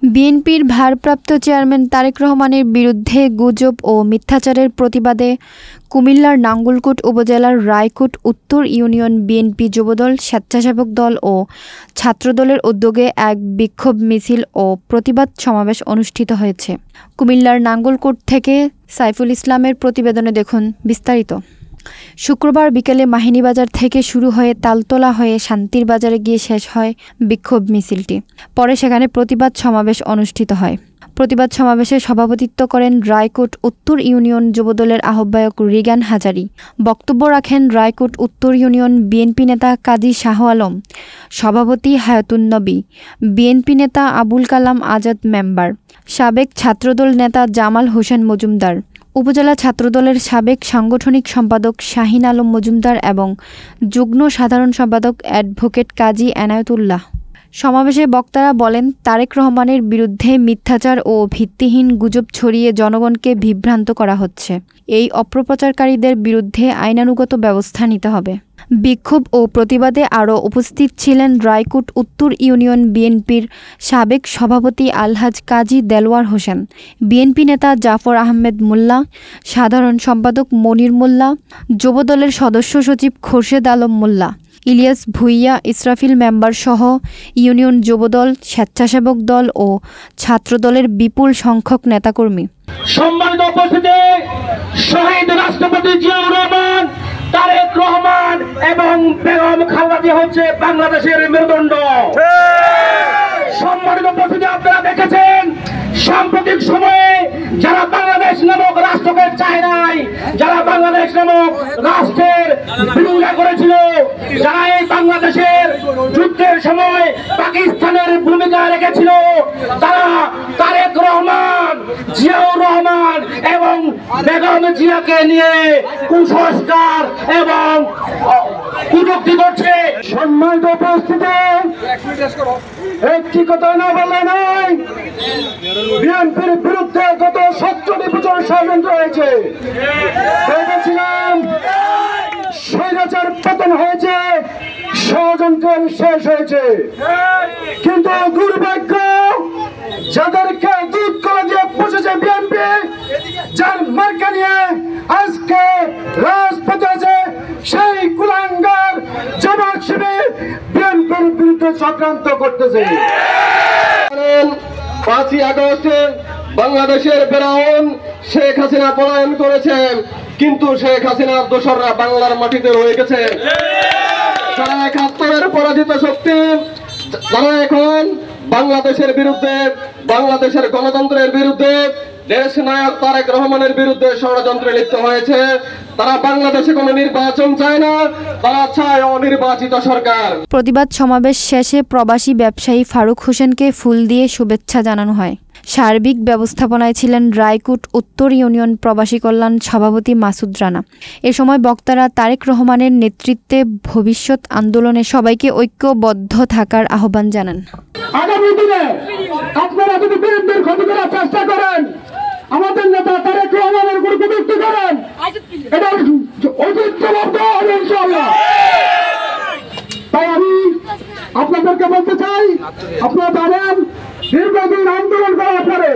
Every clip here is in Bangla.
বিএনপির ভারপ্রাপ্ত চেয়ারম্যান তারেক রহমানের বিরুদ্ধে গুজব ও মিথ্যাচারের প্রতিবাদে কুমিল্লার নাঙ্গলকোট উপজেলার রায়কোট উত্তর ইউনিয়ন বিএনপি যুবদল, স্বেচ্ছাসেবক দল ও ছাত্রদলের উদ্যোগে এক বিক্ষোভ মিছিল ও প্রতিবাদ সমাবেশ অনুষ্ঠিত হয়েছে। কুমিল্লার নাঙ্গলকোট থেকে সাইফুল ইসলামের প্রতিবেদনে দেখুন বিস্তারিত। শুক্রবার বিকেলে মাহিনীবাজার থেকে শুরু হয়ে তালতলা হয়ে শান্তির বাজারে গিয়ে শেষ হয় বিক্ষোভ মিছিলটি। পরে সেখানে প্রতিবাদ সমাবেশ অনুষ্ঠিত হয়। প্রতিবাদ সমাবেশে সভাপতিত্ব করেন রায়কোট উত্তর ইউনিয়ন যুবদলের আহ্বায়ক রিগান হাজারী। বক্তব্য রাখেন রায়কোট উত্তর ইউনিয়ন বিএনপি নেতা কাজী শাহ আলম, সভাপতি হায়াতুন নবী, বিএনপি নেতা আবুল কালাম আজাদ মেম্বার, সাবেক ছাত্রদল নেতা জামাল হোসেন মজুমদার, উপজেলা ছাত্রদলের সাবেক সাংগঠনিক সম্পাদক শাহিন আলম মজুমদার এবং যুগ্ম সাধারণ সম্পাদক অ্যাডভোকেট কাজী এনায়েতুল্লাহ। সমাবেশে বক্তারা বলেন, তারেক রহমানের বিরুদ্ধে মিথ্যাচার ও ভিত্তিহীন গুজব ছড়িয়ে জনগণকে বিভ্রান্ত করা হচ্ছে। এই অপপ্রচারকারীদের বিরুদ্ধে আইনানুগত ব্যবস্থা নিতে হবে। বিক্ষোভ ও প্রতিবাদে আরও উপস্থিত ছিলেন রায়কোট উত্তর ইউনিয়ন বিএনপির সাবেক সভাপতি আলহাজ কাজী দেলওয়ার হোসেন, বিএনপি নেতা জাফর আহমেদ মোল্লা, সাধারণ সম্পাদক মনির মোল্লা, যুবদলের সদস্য সচিব খোরশেদ আলম মোল্লা, ইলিয়াস ভুইয়া, ইসরাফিল মেম্বার সহ ইউনিয়ন যুবদল, স্বেচ্ছাসেবক দল ও ছাত্রদলের বিপুল সংখ্যক নেতাকর্মী। সম্মানিত উপস্থিতি, শহীদ রাষ্ট্রপতি জিয়াউর রহমান, তারেক রহমান এবং বেগম খালেদা জিয়া হচ্ছে বাংলাদেশের মেরুদণ্ড। সম্মানিত উপস্থিতি, আপনারা দেখেছেন সাম্প্রতিক সময়ে যারা বাংলাদেশ নামক রাষ্ট্রকে চায় নাই, যারা বাংলাদেশ নামক রাষ্ট্রের বিরোধিতা করেছিল, যারা এই বাংলাদেশের যুদ্ধের সময় পাকিস্তানের ভূমিকা রেখেছিল, তারা তারেক রহমান, জিয়াউর রহমান এবং বেগম জিয়াকে নিয়ে কুসংস্কার এবং কটূক্তি করছে। সম্মানিত উপস্থিতি, একটি কথা না বললে নয়, বিএনপির বিরুদ্ধে গত 17 বছর ষড়যন্ত্র হয়েছে। ভেবেছিলাম স্বৈরাচার পতন হয়েছে, ষড়যন্ত্রের শেষ হয়েছে, কিন্তু দুর্ভাগ্য যাদেরকে দুধ করে দিয়ে বসেছে বিএনপি, যার মার্কা নিয়ে আজকে রাজপথে আছে, সেই কুলাঙ্গার জামাত শিবির বিএনপির বিরুদ্ধে চক্রান্ত করতেছে। 5ই আগস্টে বাংলাদেশের ফেরাউন শেখ হাসিনা পলায়ন করেছেন, কিন্তু শেখ হাসিনার দোসররা বাংলার মাটিতে রয়ে গেছে। যারা 71-এর পরাজিত শক্তি, যারা এখন বাংলাদেশের বিরুদ্ধে, বাংলাদেশের গণতন্ত্রের বিরুদ্ধে, দেশ নায়ক তারেক রহমানের বিরুদ্ধে ষড়যন্ত্রে লিপ্ত হয়েছে, তারা বাংলাদেশে কোনো নির্বাচন চায় না, তারা চায় অনির্বাচিত সরকার। প্রতিবাদ সমাবেশ শেষে প্রবাসী ব্যবসায়ী ফারুক হোসেনকে ফুল দিয়ে শুভেচ্ছা জানানো হয়। সার্বিক ব্যবস্থাপনায় ছিলেন রায়কোট উত্তর ইউনিয়ন প্রবাসী কল্যাণ সভাপতি মাসুদ রানা। এ সময় বক্তারা তারেক রহমানের নেতৃত্বে ভবিষ্যৎ আন্দোলনে সবাইকে ঐক্যবদ্ধ থাকার আহ্বান জানান। আগামী দিনে আপনারা যদি বিএনপির ক্ষতি করার চেষ্টা করেন, আমাদের নেতা তারেক রহমানের উপর কটূক্তি করেন, এটা অতীত জবাব দেওয়া হবে ইনশাআল্লাহ। তাই আমি আপনাদেরকে বলতে চাই, আপনারা জানেন দীর্ঘদিন আন্দোলন করার পরে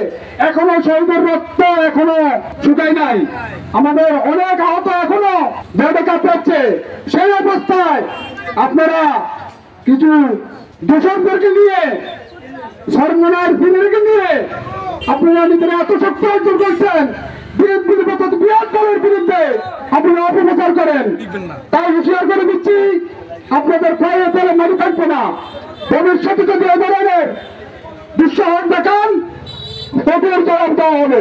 এখনো শহীদের রক্ত এখনো শুকায় নাই, আমাদের অনেক আহত এখনো বেঁধে কাঁপছে। সেই অবস্থায় আপনারা কিছু দোষকদেরকে নিয়ে, সর্বনাশ ফিরেকে নিয়ে আপনারা নিজেরা এত শক্তি অর্জন করছেন, বিএনপির মতো বৃহৎ দলের বিরুদ্ধে আপনারা অপপ্রচার করেন। তাই হুঁশিয়ার করে দিচ্ছি, আপনাদের পায়ে তলে মারি থাকবে না। ভবিষ্যতে যদি এ ধরনের দুঃসাহস দেখান, কঠোর জবাব দেওয়া হবে।